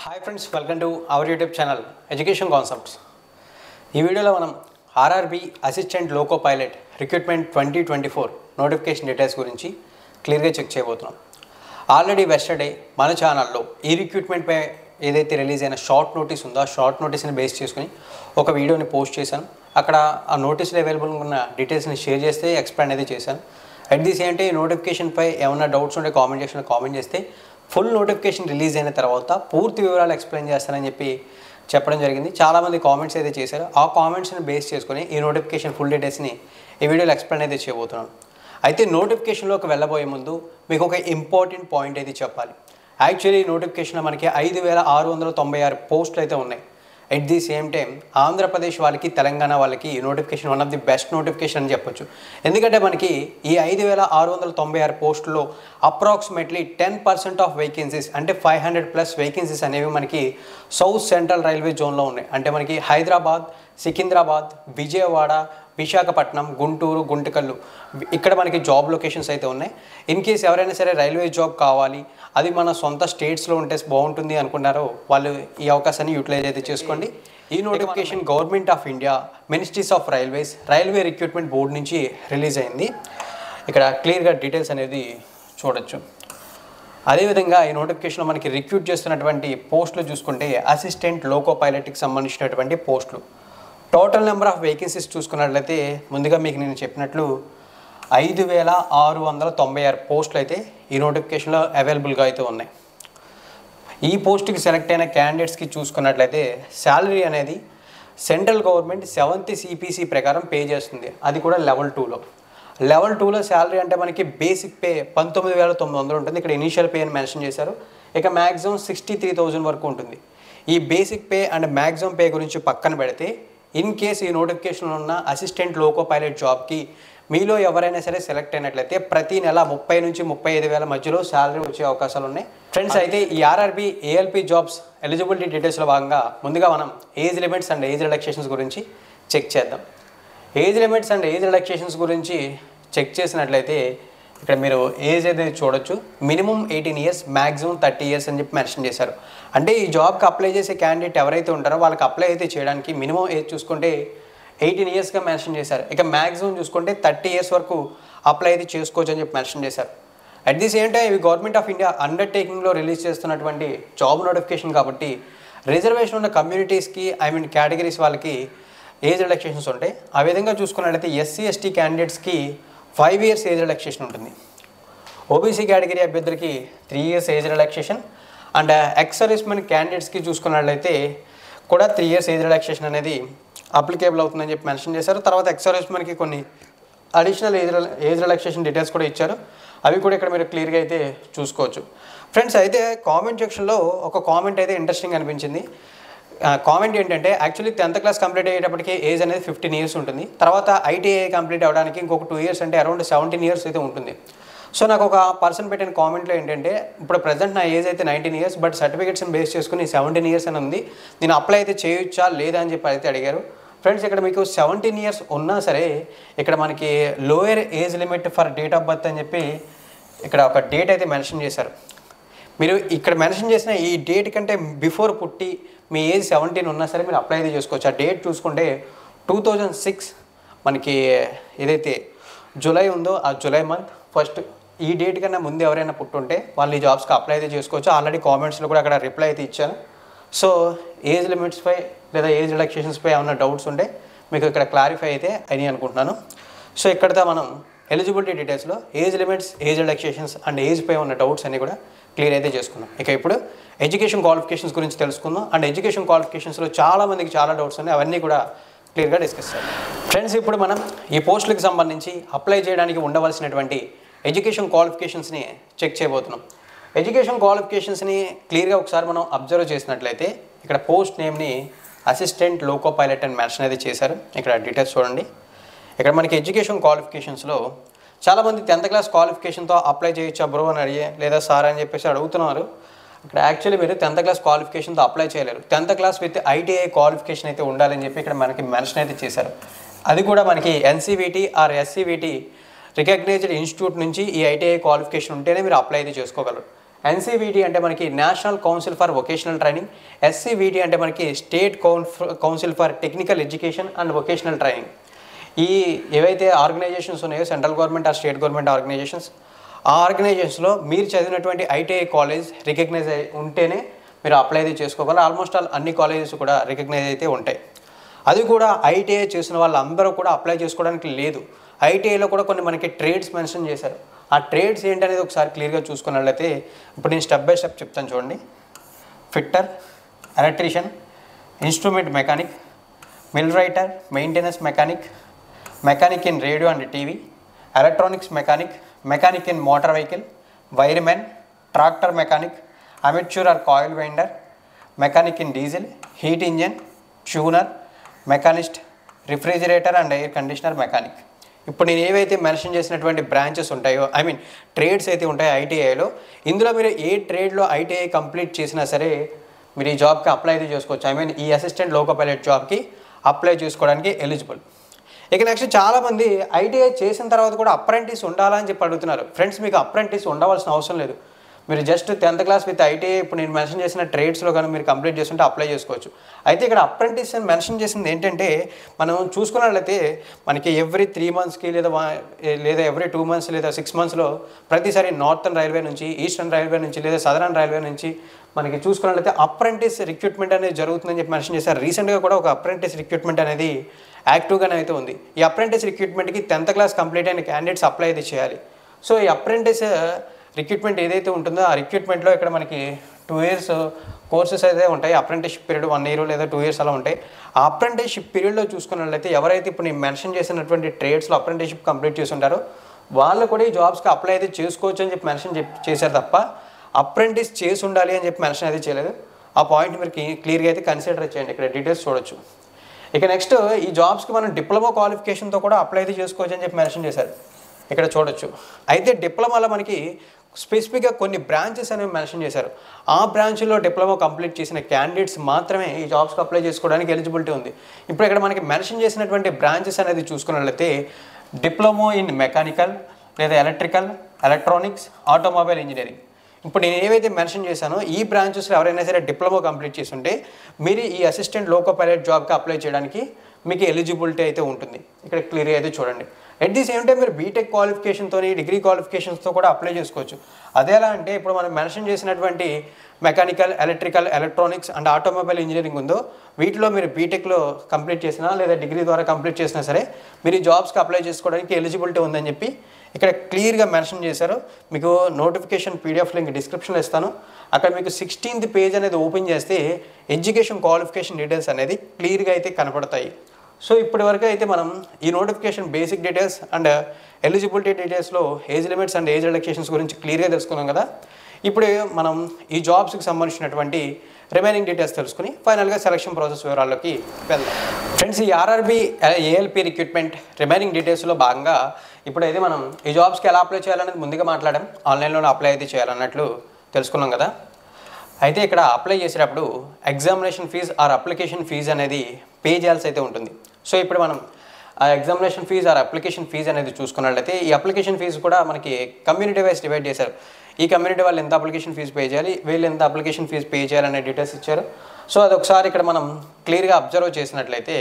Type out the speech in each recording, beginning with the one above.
Hi friends, welcome to our YouTube channel education concepts. ఈ వీడియోలో మనం RRB assistant loco pilot recruitment 2024 notification details గురించి క్లియర్గా check చేయబోతున్నాం. ఆల్రెడీ వెస్టర్డే మన ఛానల్లో ఈ రిక్రూట్మెంట్పై ఏదైతే రిలీజ్ అయిన షార్ట్ నోటీస్ ఉందో ఆ షార్ట్ నోటీస్ని బేస్ చేసుకుని ఒక వీడియోని పోస్ట్ చేశాను. అక్కడ ఆ నోటీస్లో అవైలబుల్గా ఉన్న డీటెయిల్స్ని షేర్ చేస్తే ఎక్స్ప్లెయిన్ అనేది చేశాను. అట్ ది సేమ్ టైం ఈ నోటిఫికేషన్పై ఏమైనా డౌట్స్ ఉంటే కామెంట్ సెక్షన్లో కామెంట్ చేస్తే ఫుల్ నోటిఫికేషన్ రిలీజ్ అయిన తర్వాత పూర్తి వివరాలు ఎక్స్ప్లెయిన్ చేస్తానని చెప్పడం జరిగింది. చాలామంది కామెంట్స్ అయితే చేశారు. ఆ కామెంట్స్ని బేస్ చేసుకుని ఈ నోటిఫికేషన్ ఫుల్ డీటెయిల్స్ని ఈ వీడియోలో ఎక్స్ప్లెయిన్ అయితే చేయబోతున్నాను. అయితే నోటిఫికేషన్లోకి వెళ్ళబోయే ముందు మీకు ఒక ఇంపార్టెంట్ పాయింట్ అయితే చెప్పాలి. యాక్చువల్లీ ఈ నోటిఫికేషన్లో మనకి 5696 పోస్టులు అయితే ఉన్నాయి. At the same time Andhra Pradesh వాళ్ళకి, తెలంగాణ వాళ్ళకి ఈ notification one of the best notification అని చెప్పొచ్చు. ఎందుకంటే మనకి ఈ 5696 పోస్టుల్లో అప్రాక్సిమేట్లీ 10% ఆఫ్ వేకెన్సీస్ అంటే 500+ వేకెన్సీస్ అనేవి మనకి సౌత్ సెంట్రల్ రైల్వే జోన్లో ఉన్నాయి. అంటే మనకి హైదరాబాద్, సికింద్రాబాద్, విజయవాడ, విశాఖపట్నం, గుంటూరు, గుంటకల్లు ఇక్కడ మనకి జాబ్ లొకేషన్స్ అయితే ఉన్నాయి. ఇన్ కేస్ ఎవరైనా సరే రైల్వే జాబ్ కావాలి, అది మన సొంత స్టేట్స్లో ఉంటే బాగుంటుంది అనుకున్నారో వాళ్ళు ఈ అవకాశాన్ని యూటిలైజ్ అయితే చేసుకోండి. ఈ notification government of India, ministries of railways, railway recruitment board నుంచి రిలీజ్ అయింది. ఇక్కడ క్లియర్గా డీటెయిల్స్ అనేది చూడొచ్చు. అదేవిధంగా ఈ నోటిఫికేషన్లో మనకి రిక్రూట్ చేస్తున్నటువంటి పోస్టులు చూసుకుంటే అసిస్టెంట్ లోకో పైలట్కి సంబంధించినటువంటి పోస్టులు. టోటల్ నెంబర్ ఆఫ్ వేకెన్సీస్ చూసుకున్నట్లయితే ముందుగా మీకు నేను చెప్పినట్లు 5696 పోస్టులు అయితే ఈ నోటిఫికేషన్లో అవైలబుల్గా అయితే ఉన్నాయి. ఈ పోస్ట్కి సెలెక్ట్ అయిన క్యాండిడేట్స్కి చూసుకున్నట్లయితే శాలరీ అనేది సెంట్రల్ గవర్నమెంట్ 7th CPC ప్రకారం పే చేస్తుంది. అది కూడా లెవెల్ 2లో. లెవెల్ 2లో శాలరీ అంటే మనకి బేసిక్ పే 19,900 ఉంటుంది. ఇక్కడ ఇనీషియల్ పే అని మెన్షన్ చేశారు. ఇక మ్యాక్సిమం 63,000 వరకు ఉంటుంది. ఈ basic pay and maximum pay గురించి పక్కన పెడితే ఇన్ కేస్ ఈ నోటిఫికేషన్లో ఉన్న అసిస్టెంట్ లోకో పైలట్ జాబ్కి మీలో ఎవరైనా సరే సెలెక్ట్ అయినట్లయితే ప్రతి నెల 30,000 నుంచి 35,000 మధ్యలో శాలరీ వచ్చే అవకాశాలు ఉన్నాయి ఫ్రెండ్స్. అయితే ఈ ఆర్ఆర్బీ ఏఎల్పి జాబ్స్ ఎలిజిబిలిటీ డీటెయిల్స్లో భాగంగా ముందుగా మనం age limits and age relaxations గురించి చెక్ చేద్దాం. Age limits and age relaxations గురించి చెక్ చేసినట్లయితే ఇక్కడ మీరు ఏజ్ అయితే చూడొచ్చు. మినిమం 18 ఇయర్స్, మ్యాక్సిమం 30 ఇయర్స్ అని చెప్పి మెన్షన్ చేశారు. అంటే ఈ జాబ్కి అప్లై చేసే క్యాండిడేట్ ఎవరైతే ఉంటారో వాళ్ళకి అప్లై అయితే చేయడానికి మినిమం ఏజ్ చూసుకుంటే 18 ఇయర్స్గా మెన్షన్ చేశారు. ఇక మ్యాక్సిమం చూసుకుంటే 30 ఇయర్స్ వరకు అప్లై అయితే చేసుకోవచ్చు అని చెప్పి మెన్షన్ చేశారు. అట్ ది సేమ్ టైం ఇవి గవర్నమెంట్ ఆఫ్ ఇండియా అండర్టేకింగ్లో రిలీజ్ చేస్తున్నటువంటి జాబ్ నోటిఫికేషన్ కాబట్టి రిజర్వేషన్ ఉన్న కమ్యూనిటీస్కి కేటగిరీస్ వాళ్ళకి ఏజ్ రిలాక్సేషన్స్ ఉంటాయి. ఆ విధంగా చూసుకున్నట్లయితే SC/ST క్యాండిడేట్స్కి 5 ఇయర్స్ ఏజ్ రిలాక్సేషన్ ఉంటుంది. ఓబీసీ కేటగిరీ అభ్యర్థులకి 3 years age relaxation and ex servicemen క్యాండిడేట్స్కి చూసుకున్నట్లయితే కూడా 3 ఇయర్స్ ఏజ్ రిలాక్సేషన్ అనేది అప్లికేబుల్ అవుతుందని చెప్పి మెన్షన్ చేశారు. తర్వాత ఎక్స్ సర్వీస్మెన్కి కొన్ని అడిషనల్ ఏజ్ రిలాక్సేషన్ డీటెయిల్స్ కూడా ఇచ్చారు. అవి కూడా ఇక్కడ మీరు క్లియర్గా అయితే చూసుకోవచ్చు ఫ్రెండ్స్. అయితే కామెంట్ సెక్షన్లో ఒక కామెంట్ అయితే ఇంట్రెస్టింగ్ అనిపించింది. కామెంట్ ఏంటంటే యాక్చువల్లీ 10th క్లాస్ కంప్లీట్ అయ్యేటప్పటికి ఏజ్ అనేది 15 ఇయర్స్ ఉంటుంది. తర్వాత ITI కంప్లీట్ అవ్వడానికి ఇంకొక 2 ఇయర్స్ అంటే అరౌండ్ 17 ఇయర్స్ అయితే ఉంటుంది. సో నాకు ఒక పర్సన్ పెట్టిన కామెంట్లో ఏంటంటే ఇప్పుడు ప్రజెంట్ నా ఏజ్ అయితే 19 ఇయర్స్, బట్ సర్టిఫికేట్స్ని బేస్ చేసుకుని 17 ఇయర్స్ అని ఉంది, నేను అప్లై అయితే చేయొచ్చా లేదా అని చెప్పి అయితే అడిగారు. ఫ్రెండ్స్ ఇక్కడ మీకు 17 ఇయర్స్ ఉన్నా సరే ఇక్కడ మనకి lower age limit for date of birth అని చెప్పి ఇక్కడ ఒక డేట్ అయితే మెన్షన్ చేశారు. మీరు ఇక్కడ మెన్షన్ చేసిన ఈ డేట్ కంటే బిఫోర్ పుట్టి మీ ఏజ్ 17 ఉన్నా సరే మీరు అప్లై అయితే చేసుకోవచ్చు. ఆ డేట్ చూసుకుంటే 2006 మనకి ఏదైతే జూలై ఉందో ఆ జూలై మంత్ ఫస్ట్ ఈ డేట్ కన్నా ముందు ఎవరైనా పుట్టుంటే వాళ్ళు ఈ జాబ్స్కి అప్లై అయితే చేసుకోవచ్చు. ఆల్రెడీ కామెంట్స్లో కూడా అక్కడ రిప్లై అయితే ఇచ్చాను. సో ఏజ్ లిమిట్స్పై లేదా ఏజ్ రిలాక్సేషన్స్పై ఏమైనా డౌట్స్ ఉంటే మీకు ఇక్కడ క్లారిఫై అయితే అని అనుకుంటున్నాను. సో ఇక్కడతో మనం ఎలిజిబిలిటీ డీటెయిల్స్లో age limits, age relaxations and ఏజ్పై ఉన్న డౌట్స్ అన్నీ కూడా క్లియర్ అయితే చేసుకున్నాం. ఇక ఇప్పుడు ఎడ్యుకేషన్ క్వాలిఫికేషన్స్ గురించి తెలుసుకుందాం. అండ్ ఎడ్యుకేషన్ క్వాలిఫికేషన్స్లో చాలామందికి చాలా డౌట్స్ ఉన్నాయి, అవన్నీ కూడా క్లియర్గా డిస్కస్ చేద్దాం ఫ్రెండ్స్. ఇప్పుడు మనం ఈ పోస్టులకు సంబంధించి అప్లై చేయడానికి ఉండవలసినటువంటి ఎడ్యుకేషన్ క్వాలిఫికేషన్స్ని చెక్ చేయబోతున్నాం. ఎడ్యుకేషన్ క్వాలిఫికేషన్స్ని క్లియర్గా ఒకసారి మనం అబ్జర్వ్ చేసినట్లయితే ఇక్కడ పోస్ట్ నేమ్ని అసిస్టెంట్ లోకో పైలట్ అని మెన్షన్ అయితే చేశారు. ఇక్కడ డీటెయిల్స్ చూడండి. ఇక్కడ మనకి ఎడ్యుకేషన్ క్వాలిఫికేషన్స్లో చాలామంది 10th క్లాస్ క్వాలిఫికేషన్తో అప్లై చేయొచ్చా బ్రో అని అడిగే లేదా సార్ అని చెప్పేసి అడుగుతున్నారు. ఇక్కడ యాక్చువల్లీ మీరు 10th క్లాస్ క్వాలిఫికేషన్తో అప్లై చేయలేరు. 10th class with ITI qualification అయితే ఉండాలని చెప్పి ఇక్కడ మనకి మెన్షన్ అయితే చేశారు. అది కూడా మనకి NCVT or SCVT recognised institute నుంచి ఈ ITI క్వాలిఫికేషన్ ఉంటేనే మీరు అప్లై అయితే చేసుకోగలరు. ఎన్సీవీటీ అంటే మనకి national council for vocational training, SCVT అంటే మనకి state council for technical education and vocational training. ఈ ఏవైతే ఆర్గనైజేషన్స్ ఉన్నాయో central government or state government organisations, ఆ ఆర్గనైజేషన్స్లో మీరు చదివినటువంటి ఐటీఐ కాలేజ్ రికగ్నైజ్ ఉంటేనే మీరు అప్లై అయితే చేసుకోగలరు. ఆల్మోస్ట్ ఆల్ అన్ని కాలేజెస్ కూడా రికగ్నైజ్ అయితే ఉంటాయి. అది కూడా ఐటీఐ చేసిన వాళ్ళందరూ కూడా అప్లై చేసుకోవడానికి లేదు. ఐటీఐలో కూడా కొన్ని మనకి ట్రేడ్స్ మెన్షన్ చేశారు. ఆ ట్రేడ్స్ ఏంటనేది ఒకసారి క్లియర్గా చూసుకున్నట్లయితే ఇప్పుడు నేను స్టెప్ బై స్టెప్ చెప్తాను చూడండి. Fitter, electrician, instrument mechanic, mill writer, maintenance mechanic, mechanic in radio and TV, electronics mechanic, mechanic in motor vehicle, wiremen, tractor mechanic, armature or coil winder, mechanic in diesel, heat engine, turner, machinist, refrigerator and air conditioner mechanic. ఇప్పుడు నేను ఏవైతే mention చేసినటువంటి branches ఉంటాయో, I mean trades అయితే ఉంటాయో ఐటీఐలో, ఇందులో మీరు ఏ ట్రేడ్లో ITI complete చేసినా సరే మీరు ఈ జాబ్కి అప్లై అయితే చేసుకోవచ్చు. ఐ మీన్ ఈ అసిస్టెంట్ లోకో పైలట్ జాబ్కి అప్లై చేసుకోవడానికి ఎలిజిబుల్. ఇక నెక్స్ట్ చాలామంది ఐటీఐ చేసిన తర్వాత కూడా అప్రెంటిస్ ఉండాలని చెప్పి అడుగుతున్నారు. ఫ్రెండ్స్, మీకు అప్రెంటిస్ ఉండవలసిన అవసరం లేదు. మీరు just 10th class with ITI ఇప్పుడు నేను మెన్షన్ చేసిన ట్రేడ్స్లో కానీ మీరు కంప్లీట్ చేస్తుంటే అప్లై చేసుకోవచ్చు. అయితే ఇక్కడ అప్రెంటిస్ అని మెన్షన్ చేసింది ఏంటంటే, మనం చూసుకున్నట్లయితే మనకి ఎవ్రీ 3 monthsకి లేదా ఎవ్రీ 2 months లేదా 6 monthsలో ప్రతిసారి నార్థన్ రైల్వే నుంచి, ఈస్టర్న్ రైల్వే నుంచి లేదా సదరన్ రైల్వే నుంచి మనకి చూసుకున్నట్లయితే అప్రెంటిస్ రిక్రూట్మెంట్ అనేది జరుగుతుందని చెప్పి మెన్షన్ చేశారు. రీసెంట్గా కూడా ఒక అప్రెంటిస్ రిక్రూట్మెంట్ అనేది యాక్టివ్గానే అయితే ఉంది. ఈ అప్రెంటిస్ రిక్రూట్మెంట్కి 10th క్లాస్ కంప్లీట్ అయిన క్యాండిడేట్స్ అప్లై అయితే చేయాలి. సో ఈ అప్రెంటిస్ రిక్రూట్మెంట్ ఏదైతే ఉంటుందో ఆ రిక్రూట్మెంట్లో ఇక్కడ మనకి 2 years కోర్సెస్ అయితే ఉంటాయి. అప్రెంటిస్షిప్ పీరియడ్ 1 year లేదా 2 years అలా ఉంటాయి. ఆ అప్రెంటిస్షిప్ పీరియడ్లో చూసుకున్నట్లయితే ఎవరైతే ఇప్పుడు నేను మెన్షన్ చేసినటువంటి ట్రేడ్స్లో అప్రెంటిస్షిప్ కంప్లీట్ చేసి ఉంటారో వాళ్ళు కూడా ఈ జాబ్స్కి అప్లై అయితే చేసుకోవచ్చు అని చెప్పి మెన్షన్ చేశారు తప్ప అప్రెంటిస్ చేసి ఉండాలి అని చెప్పి మెన్షన్ అయితే చేయలేదు. ఆ పాయింట్ మీరు క్లియర్గా అయితే కన్సిడర్ చేయండి. ఇక్కడ డీటెయిల్స్ చూడొచ్చు. ఇక నెక్స్ట్ ఈ జాబ్స్కి మనం డిప్లొమా క్వాలిఫికేషన్తో కూడా అప్లై అయితే చేసుకోవచ్చు అని చెప్పి మెన్షన్ చేశారు. ఇక్కడ చూడొచ్చు. అయితే డిప్లొమాలో మనకి స్పెసిఫిక్గా కొన్ని బ్రాంచెస్ అనేవి మెన్షన్ చేశారు. ఆ బ్రాంచ్లో డిప్లొమా కంప్లీట్ చేసిన క్యాండిడేట్స్ మాత్రమే ఈ జాబ్స్కి అప్లై చేసుకోవడానికి ఎలిజిబిలిటీ ఉంది. ఇప్పుడు ఇక్కడ మనకి మెన్షన్ చేసినటువంటి బ్రాంచెస్ అనేది చూసుకున్నట్లయితే డిప్లొమా ఇన్ మెకానికల్ లేదా ఎలక్ట్రికల్, ఎలక్ట్రానిక్స్, ఆటోమొబైల్ ఇంజనీరింగ్. ఇప్పుడు నేను ఏవైతే మెన్షన్ చేశానో ఈ బ్రాంచెస్లో ఎవరైనా సరే డిప్లొమా కంప్లీట్ చేసి ఉంటే మీరు ఈ అసిస్టెంట్ లోకో పైలట్ జాబ్కి అప్లై చేయడానికి మీకు ఎలిజిబిలిటీ అయితే ఉంటుంది. ఇక్కడ క్లియర్గా అయితే చూడండి. ఎట్ ది సేమ్ టైం మీరు బీటెక్ క్వాలిఫికేషన్తో, డిగ్రీ క్వాలిఫికేషన్స్తో కూడా అప్లై చేసుకోవచ్చు. అదే ఎలా అంటే ఇప్పుడు మనం మెన్షన్ చేసినటువంటి mechanical, electrical, electronics and automobile engineering ఉందో వీటిలో మీరు బీటెక్లో కంప్లీట్ చేసినా లేదా డిగ్రీ ద్వారా కంప్లీట్ చేసినా సరే మీరు ఈ జాబ్స్కి అప్లై చేసుకోవడానికి ఎలిజిబిలిటీ ఉందని చెప్పి ఇక్కడ క్లియర్గా మెన్షన్ చేశారు. మీకు నోటిఫికేషన్ పీడిఎఫ్ లింక్ డిస్క్రిప్షన్లో ఇస్తాను. అక్కడ మీకు 16th పేజ్ అనేది ఓపెన్ చేస్తే ఎడ్యుకేషన్ క్వాలిఫికేషన్ డీటెయిల్స్ అనేది క్లియర్గా అయితే కనపడతాయి. సో ఇప్పటి వరకు అయితే మనం ఈ notification basic details and eligibility డీటెయిల్స్లో age limits and age relaxations గురించి క్లియర్గా తెలుసుకున్నాం కదా. ఇప్పుడు మనం ఈ జాబ్స్కి సంబంధించినటువంటి రిమైనింగ్ డీటెయిల్స్ తెలుసుకుని ఫైనల్గా సెలక్షన్ ప్రాసెస్ వివరాల్లోకి వెళ్దాం. ఫ్రెండ్స్, ఈ ఆర్ఆర్బీ ఏఎల్పి రిక్రూట్మెంట్ రిమైనింగ్ డీటెయిల్స్లో భాగంగా ఇప్పుడైతే మనం ఈ జాబ్స్కి ఎలా అప్లై చేయాలనేది ముందుగా మాట్లాడాం. ఆన్లైన్లోనే అప్లై అయితే చేయాలన్నట్లు తెలుసుకున్నాం కదా. అయితే ఇక్కడ అప్లై చేసేటప్పుడు examination fees or application fees అనేది పే చేయాల్సి అయితే ఉంటుంది. సో ఇప్పుడు మనం ఆ examination fees or application fees అనేది చూసుకున్నట్లయితే ఈ అప్లికేషన్ ఫీజు కూడా మనకి కమ్యూనిటీ వైజ్ డివైడ్ చేశారు. ఈ కమ్యూనిటీ వాళ్ళు ఎంత అప్లికేషన్ ఫీజు పే చేయాలి, వీళ్ళు ఎంత అప్లికేషన్ ఫీజు పే చేయాలనే డీటెయిల్స్ ఇచ్చారు. సో అది ఒకసారి ఇక్కడ మనం క్లియర్గా అబ్జర్వ్ చేసినట్లయితే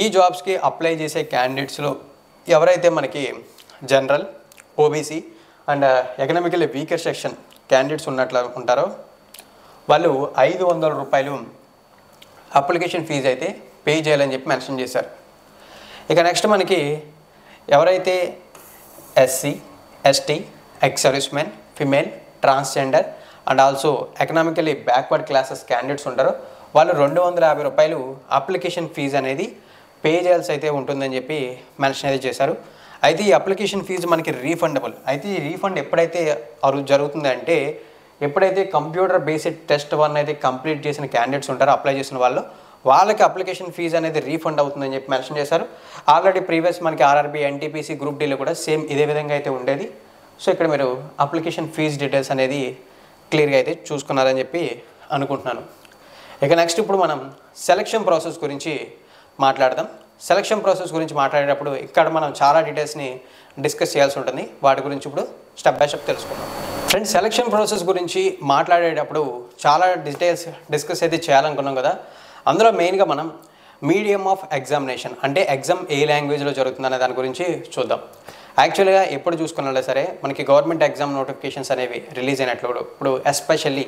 ఈ జాబ్స్కి అప్లై చేసే క్యాండిడేట్స్లో ఎవరైతే మనకి general, OBC and economically weaker section candidates ఉంటారో వాళ్ళు 500 రూపాయలు అప్లికేషన్ ఫీజు అయితే పే చేయాలని చెప్పి మెన్షన్ చేశారు. ఇక నెక్స్ట్ మనకి ఎవరైతే SC, ST, ex servicemen, female, transgender and also economically backward classes candidates ఉంటారో వాళ్ళు 250 రూపాయలు అప్లికేషన్ ఫీజు అనేది పే చేయాల్సి అయితే ఉంటుందని చెప్పి మెన్షన్ అయితే చేశారు. అయితే ఈ అప్లికేషన్ ఫీజు మనకి రీఫండబుల్. అయితే ఈ రీఫండ్ ఎప్పుడైతే జరుగుతుంది అంటే ఎప్పుడైతే కంప్యూటర్ బేస్డ్ టెస్ట్ 1 అయితే కంప్లీట్ చేసిన క్యాండిడేట్స్ ఉంటారో అప్లై చేసిన వాళ్ళకి అప్లికేషన్ ఫీజు అనేది రీఫండ్ అవుతుందని చెప్పి మెన్షన్ చేశారు. ఆల్రెడీ ప్రీవియస్ మనకి ఆర్ఆర్బీ, ఎన్టీపీసీ, గ్రూప్ డీలో కూడా సేమ్ ఇదే విధంగా అయితే ఉండేది. సో ఇక్కడ మీరు అప్లికేషన్ ఫీజు డీటెయిల్స్ అనేది క్లియర్గా అయితే చూసుకున్నారని చెప్పి అనుకుంటున్నాను. ఇక నెక్స్ట్ ఇప్పుడు మనం సెలక్షన్ ప్రాసెస్ గురించి మాట్లాడదాం. సెలక్షన్ ప్రాసెస్ గురించి మాట్లాడేటప్పుడు ఇక్కడ మనం చాలా డీటెయిల్స్ని డిస్కస్ చేయాల్సి ఉంటుంది. వాటి గురించి ఇప్పుడు స్టెప్ బై స్టెప్ తెలుసుకుందాం. ఫ్రెండ్స్, సెలక్షన్ ప్రాసెస్ గురించి మాట్లాడేటప్పుడు చాలా డీటెయిల్స్ డిస్కస్ అయితే చేయాలనుకున్నాం కదా. అందులో మెయిన్గా మనం మీడియం ఆఫ్ ఎగ్జామినేషన్ అంటే ఎగ్జామ్ ఏ లాంగ్వేజ్లో జరుగుతుందనే దాని గురించి చూద్దాం. యాక్చువల్గా ఎప్పుడు చూసుకున్నా సరే మనకి గవర్నమెంట్ ఎగ్జామ్ నోటిఫికేషన్స్ అనేవి రిలీజ్ అయినప్పుడు, ఇప్పుడు especially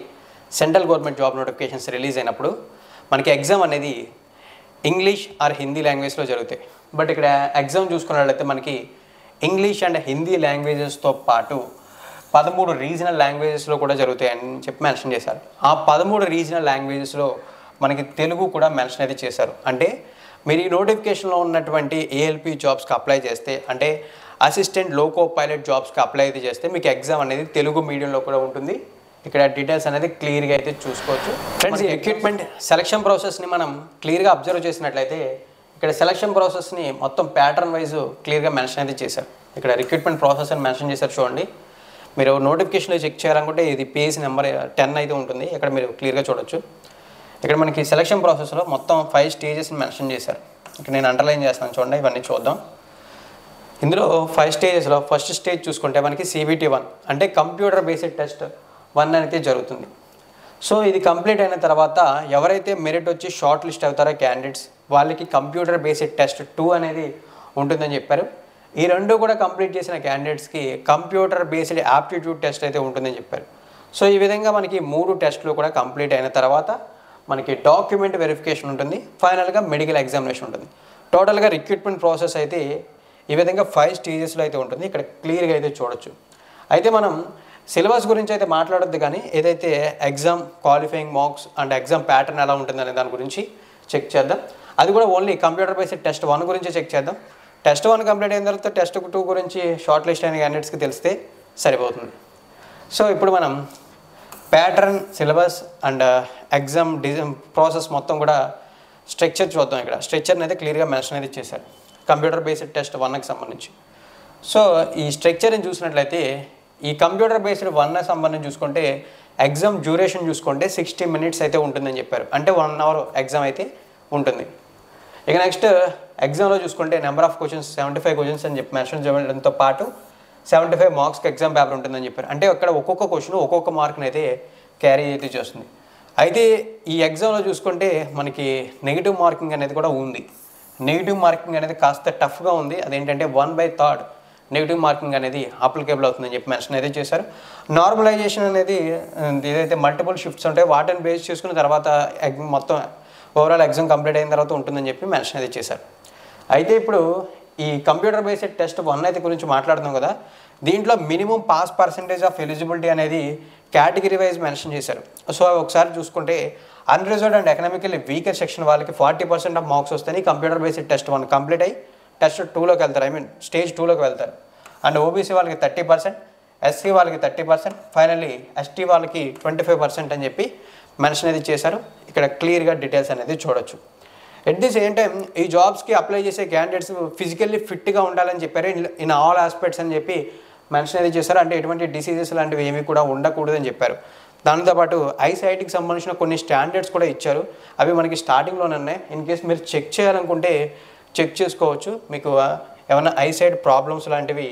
central government job notifications release అయినప్పుడు మనకి ఎగ్జామ్ అనేది ఇంగ్లీష్ ఆర్ హిందీ లాంగ్వేజ్లో జరుగుతాయి. బట్ ఇక్కడ ఎగ్జామ్ చూసుకున్నట్లయితే మనకి ఇంగ్లీష్ అండ్ హిందీ లాంగ్వేజెస్తో పాటు 13 రీజనల్ లాంగ్వేజెస్లో కూడా జరుగుతాయని చెప్పి మెన్షన్ చేశారు. ఆ 13 రీజనల్ లాంగ్వేజెస్లో మనకి తెలుగు కూడా మెన్షన్ అయితే చేశారు. అంటే మీరు ఈ నోటిఫికేషన్లో ఉన్నటువంటి ఏఎల్పి జాబ్స్కి అప్లై చేస్తే, అంటే అసిస్టెంట్ లోకో పైలట్ జాబ్స్కి అప్లై అయితే చేస్తే మీకు ఎగ్జామ్ అనేది తెలుగు మీడియంలో కూడా ఉంటుంది. ఇక్కడ డీటెయిల్స్ అనేది క్లియర్గా అయితే చూసుకోవచ్చు. ఫ్రెండ్స్, ఈ రిక్రూట్మెంట్ సెలక్షన్ ప్రాసెస్ని మనం క్లియర్గా అబ్జర్వ్ చేసినట్లయితే ఇక్కడ సెలక్షన్ ప్రాసెస్ని మొత్తం ప్యాటర్న్ వైజ్ క్లియర్గా మెన్షన్ అయితే చేశారు. ఇక్కడ రిక్రూట్మెంట్ ప్రాసెస్ అని మెన్షన్ చేశారు చూడండి. మీరు నోటిఫికేషన్లో చెక్ చేయాలనుకుంటే ఇది పేజ్ నెంబర్ 10 అయితే ఉంటుంది. ఇక్కడ మీరు క్లియర్గా చూడొచ్చు. ఇక్కడ మనకి సెలక్షన్ ప్రాసెస్లో మొత్తం 5 స్టేజెస్ని మెన్షన్ చేశారు. ఇక్కడ నేను అండర్లైన్ చేస్తాను చూడండి, ఇవన్నీ చూద్దాం. ఇందులో 5 స్టేజెస్లో ఫస్ట్ స్టేజ్ చూసుకుంటే మనకి CBT 1 అంటే కంప్యూటర్ బేస్డ్ టెస్ట్ 1 అయితే జరుగుతుంది. సో ఇది కంప్లీట్ అయిన తర్వాత ఎవరైతే మెరిట్ వచ్చి షార్ట్ లిస్ట్ అవుతారో క్యాండిడేట్స్, వాళ్ళకి కంప్యూటర్ బేస్డ్ టెస్ట్ 2 అనేది ఉంటుందని చెప్పారు. ఈ 2 కూడా కంప్లీట్ చేసిన క్యాండిడేట్స్కి కంప్యూటర్ బేస్డ్ యాప్టిట్యూడ్ టెస్ట్ అయితే ఉంటుందని చెప్పారు. సో ఈ విధంగా మనకి 3 టెస్టులు కూడా కంప్లీట్ అయిన తర్వాత మనకి డాక్యుమెంట్ వెరిఫికేషన్ ఉంటుంది, ఫైనల్గా మెడికల్ ఎగ్జామినేషన్ ఉంటుంది. టోటల్గా రిక్రూట్మెంట్ ప్రాసెస్ అయితే ఈ విధంగా 5 స్టేజెస్లో అయితే ఉంటుంది. ఇక్కడ క్లియర్గా అయితే చూడొచ్చు. అయితే మనం సిలబస్ గురించి అయితే మాట్లాడొద్దు, కానీ ఏదైతే exam qualifying marks and exam pattern ఎలా ఉంటుందనే దాని గురించి చెక్ చేద్దాం. అది కూడా ఓన్లీ కంప్యూటర్ బేస్డ్ టెస్ట్ 1 గురించి చెక్ చేద్దాం. టెస్ట్ 1 కంప్లీట్ అయిన తర్వాత టెస్ట్ 2 గురించి షార్ట్ లిస్ట్ అయిన క్యాండిడేట్స్కి తెలిస్తే సరిపోతుంది. సో ఇప్పుడు మనం pattern, syllabus and exam process మొత్తం కూడా స్ట్రక్చర్ చూద్దాం. ఇక్కడ స్ట్రక్చర్ని అయితే క్లియర్గా మెన్షన్ అయితే చేశారు కంప్యూటర్ బేస్డ్ టెస్ట్ 1కి సంబంధించి. సో ఈ స్ట్రక్చర్ని చూసినట్లయితే ఈ కంప్యూటర్ బేస్డ్ 1 సంబంధించి చూసుకుంటే ఎగ్జామ్ డ్యూరేషన్ చూసుకుంటే 60 minutes అయితే ఉంటుందని చెప్పారు. అంటే 1 hour ఎగ్జామ్ అయితే ఉంటుంది. ఇక నెక్స్ట్ ఎగ్జామ్లో చూసుకుంటే నెంబర్ ఆఫ్ క్వశ్చన్స్ 75 క్వశ్చన్స్ అని చెప్పి మెన్షన్ చేయడంతో పాటు 75 మార్క్స్కి ఎగ్జామ్ పేపర్ ఉంటుందని చెప్పారు. అంటే అక్కడ ఒక్కొక్క క్వశ్చన్ ఒక్కొక్క మార్క్ని అయితే క్యారీ అయితే చేస్తుంది. అయితే ఈ ఎగ్జామ్లో చూసుకుంటే మనకి నెగిటివ్ మార్కింగ్ అనేది కూడా ఉంది. నెగిటివ్ మార్కింగ్ అనేది కాస్త టఫ్గా ఉంది. అదేంటంటే 1/3 నెగిటివ్ మార్కింగ్ అనేది అప్లికేబుల్ అవుతుందని చెప్పి మెన్షన్ అయితే చేశారు. నార్మలైజేషన్ అనేది ఏదైతే మల్టిపుల్ షిఫ్ట్స్ ఉంటాయో వాటిని బేస్ చేసుకున్న తర్వాత మొత్తం ఓవరాల్ ఎగ్జామ్ కంప్లీట్ అయిన తర్వాత ఉంటుందని చెప్పి మెన్షన్ అయితే చేశారు. అయితే ఇప్పుడు ఈ కంప్యూటర్ బేస్డ్ టెస్ట్ 1 అయితే గురించి మాట్లాడుతున్నాం కదా, దీంట్లో minimum pass percentage of eligibility అనేది కేటగిరీ వైజ్ మెన్షన్ చేశారు. సో ఒకసారి చూసుకుంటే unreserved and economically weaker section వాళ్ళకి 40% ఆఫ్ మార్క్స్ వస్తాయి. కంప్యూటర్ బేస్డ్ టెస్ట్ 1 కంప్లీట్ అయ్యి టెస్ట్ 2లోకి వెళ్తారు, స్టేజ్ 2లోకి వెళ్తారు. అండ్ ఓబీసీ వాళ్ళకి 30%, ఎస్సీ వాళ్ళకి 30%, ఫైనల్లీ ఎస్టీ వాళ్ళకి 25% అని చెప్పి మెన్షన్ అయితే చేశారు. ఇక్కడ క్లియర్గా డీటెయిల్స్ అనేది చూడొచ్చు. ఎట్ ది సేమ్ టైం ఈ జాబ్స్కి అప్లై చేసే క్యాండిడేట్స్ ఫిజికల్లీ ఫిట్గా ఉండాలని చెప్పారు. ఇన్ ఆల్ ఆస్పెక్ట్స్ అని చెప్పి మెన్షన్ అయితే చేశారు. అంటే ఎటువంటి డిసీజెస్ లాంటివి ఏమీ కూడా ఉండకూడదని చెప్పారు. దాంతోపాటు ఐసైట్కి సంబంధించిన కొన్ని స్టాండర్డ్స్ కూడా ఇచ్చారు. అవి మనకి స్టార్టింగ్లోనే ఉన్నాయి. ఇన్ కేస్ మీరు చెక్ చేయాలనుకుంటే చెక్ చేసుకోవచ్చు. మీకు ఏమైనా ఐసైట్ ప్రాబ్లమ్స్ లాంటివి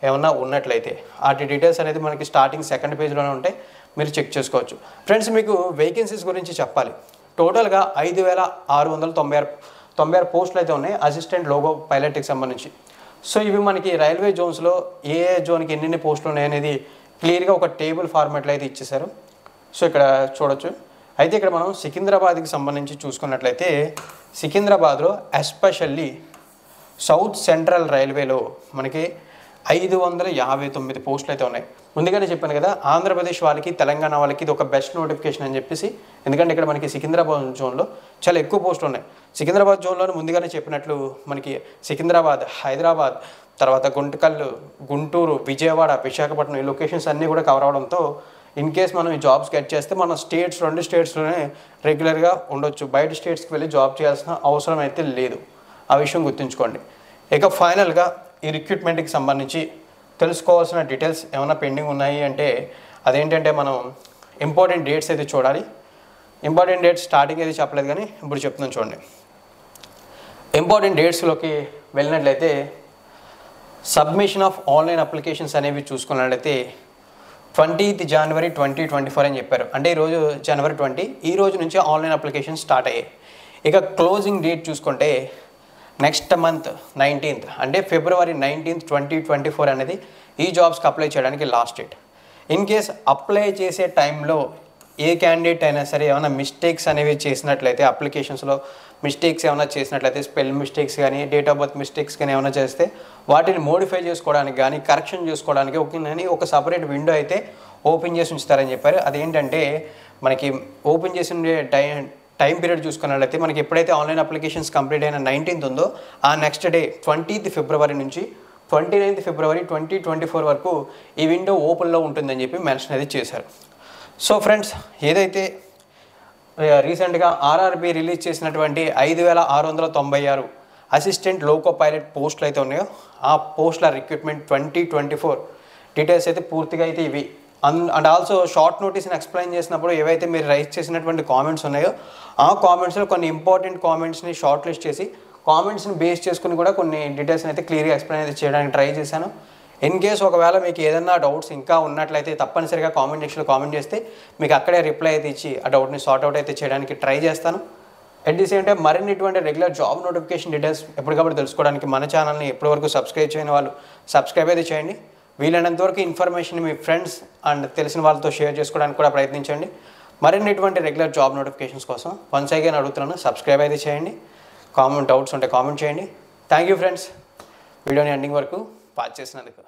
ఏమన్నా ఉన్నట్లయితే వాటి డీటెయిల్స్ అనేది మనకి స్టార్టింగ్ 2nd పేజ్లోనే ఉంటాయి, మీరు చెక్ చేసుకోవచ్చు. ఫ్రెండ్స్, మీకు వేకెన్సీస్ గురించి చెప్పాలి. టోటల్గా 5,696 పోస్టులు అయితే ఉన్నాయి అసిస్టెంట్ లోగో పైలట్కి సంబంధించి. సో ఇవి మనకి రైల్వే జోన్స్లో ఏ జోన్కి ఎన్ని పోస్టులు ఉన్నాయనేది క్లియర్గా ఒక టేబుల్ ఫార్మాట్లో అయితే ఇచ్చేశారు. సో ఇక్కడ చూడొచ్చు. అయితే ఇక్కడ మనం సికింద్రాబాద్కి సంబంధించి చూసుకున్నట్లయితే సికింద్రాబాద్లో ఎస్పెషల్లీ సౌత్ సెంట్రల్ రైల్వేలో మనకి 559 పోస్టులు అయితే ఉన్నాయి. ముందుగానే చెప్పాను కదా, ఆంధ్రప్రదేశ్ వాళ్ళకి తెలంగాణ వాళ్ళకి ఇది ఒక బెస్ట్ నోటిఫికేషన్ అని చెప్పేసి. ఎందుకంటే ఇక్కడ మనకి సికింద్రాబాద్ జోన్లో చాలా ఎక్కువ పోస్టులు ఉన్నాయి. సికింద్రాబాద్ జోన్లో ముందుగానే చెప్పినట్లు మనకి సికింద్రాబాద్, హైదరాబాద్, తర్వాత గుంటకల్లు, గుంటూరు, విజయవాడ, విశాఖపట్నం ఈ లొకేషన్స్ అన్నీ కూడా కవర్ అవడంతో ఇన్ కేస్ మనం ఈ జాబ్స్ గెట్ చేస్తే మన స్టేట్స్ 2 స్టేట్స్లోనే రెగ్యులర్గా ఉండొచ్చు. బయట స్టేట్స్కి వెళ్ళి జాబ్ చేయాల్సిన అవసరం అయితే లేదు. ఆ విషయం గుర్తుంచుకోండి. ఇక ఫైనల్గా ఈ రిక్రూట్మెంట్కి సంబంధించి తెలుసుకోవాల్సిన డీటెయిల్స్ ఏమైనా పెండింగ్ ఉన్నాయి అంటే అదేంటంటే మనం ఇంపార్టెంట్ డేట్స్ అయితే చూడాలి. ఇంపార్టెంట్ డేట్స్ స్టార్టింగ్ అయితే చెప్పలేదు, కానీ ఇప్పుడు చెప్తున్నాను చూడండి. ఇంపార్టెంట్ డేట్స్లోకి వెళ్ళినట్లయితే సబ్మిషన్ ఆఫ్ ఆన్లైన్ అప్లికేషన్స్ అనేవి చూసుకున్నట్లయితే 20th January 2024 అని చెప్పారు. అంటే ఈరోజు January 20, ఈ రోజు నుంచి ఆన్లైన్ అప్లికేషన్ స్టార్ట్ అయ్యాయి. ఇక క్లోజింగ్ డేట్ చూసుకుంటే నెక్స్ట్ మంత్ 19th, అంటే February 19th, 2024 అనేది ఈ జాబ్స్కి అప్లై చేయడానికి last date. In case apply చేసే టైంలో ఏ క్యాండిడేట్ అయినా సరే ఏమైనా మిస్టేక్స్ అనేవి చేసినట్లయితే, అప్లికేషన్స్లో మిస్టేక్స్ ఏమైనా చేసినట్లయితే, స్పెల్ మిస్టేక్స్ కానీ డేట్ ఆఫ్ బర్త్ మిస్టేక్స్ కానీ ఏమైనా చేస్తే వాటిని మోడిఫై చేసుకోవడానికి కానీ కరెక్షన్ చేసుకోవడానికి ఒక సపరేట్ విండో అయితే ఓపెన్ చేసి ఉంచుతారని చెప్పారు. అదేంటంటే మనకి ఓపెన్ చేసి ఉండే టైం పీరియడ్ చూసుకున్నట్లయితే మనకి ఎప్పుడైతే ఆన్లైన్ అప్లికేషన్స్ కంప్లీట్ అయిన 19th ఉందో ఆ నెక్స్ట్ డే 20th February నుంచి 29th February 2024 వరకు ఈ విండో ఓపెన్లో ఉంటుందని చెప్పి మెన్షన్ అయితే చేశారు. సో ఫ్రెండ్స్, ఏదైతే రీసెంట్గా ఆర్ఆర్బి రిలీజ్ చేసినటువంటి 5696 అసిస్టెంట్ లోకో పైలట్ పోస్టులు అయితే ఉన్నాయో ఆ పోస్టుల రిక్రూట్మెంట్ 2024 డీటెయిల్స్ అయితే పూర్తిగా అయితే ఇవి. అండ్ ఆల్సో షార్ట్ నోటీస్ని ఎక్స్ప్లెయిన్ చేసినప్పుడు ఏవైతే మీరు రైజ్ చేసినటువంటి కామెంట్స్ ఉన్నాయో ఆ కామెంట్స్లో కొన్ని ఇంపార్టెంట్ కామెంట్స్ని షార్ట్ లిస్ట్ చేసి కామెంట్స్ని బేస్ చేసుకుని కూడా కొన్ని డీటెయిల్స్ని అయితే క్లియర్గా ఎక్స్ప్లెయిన్ అయితే చేయడానికి ట్రై చేశాను. ఇన్ కేస్ ఒకవేళ మీకు ఏదైనా డౌట్స్ ఇంకా ఉన్నట్లయితే తప్పనిసరిగా కామెంట్ సెక్షన్లో కామెంట్ చేస్తే మీకు అక్కడే రిప్లై అయితే ఇచ్చి ఆ డౌట్ని సార్ట్అవుట్ అయితే చేయడానికి ట్రై చేస్తాను. అట్ ది సేమ్ టైం మరిన్ని ఇటువంటి రెగ్యులర్ జాబ్ నోటిఫికేషన్ డీటెయిల్స్ ఎప్పటికప్పుడు తెలుసుకోవడానికి మన ఛానల్ని ఎప్పటివరకు సబ్స్క్రైబ్ చేయని వాళ్ళు సబ్స్క్రైబ్ అయితే చేయండి. వీలైనంత వరకు ఇన్ఫర్మేషన్ మీ ఫ్రెండ్స్ అండ్ తెలిసిన వాళ్ళతో షేర్ చేసుకోవడానికి కూడా ప్రయత్నించండి. మరిన్ని ఇటువంటి రెగ్యులర్ జాబ్ నోటిఫికేషన్స్ కోసం వన్స్ అగైన్ అడుగుతున్నాను, సబ్స్క్రైబ్ అయితే చేయండి. డౌట్స్ ఉంటే కామెంట్ చేయండి. థ్యాంక్ యూ ఫ్రెండ్స్, వీడియోని ఎండింగ్ వరకు వాచ్ చేసినందుకు.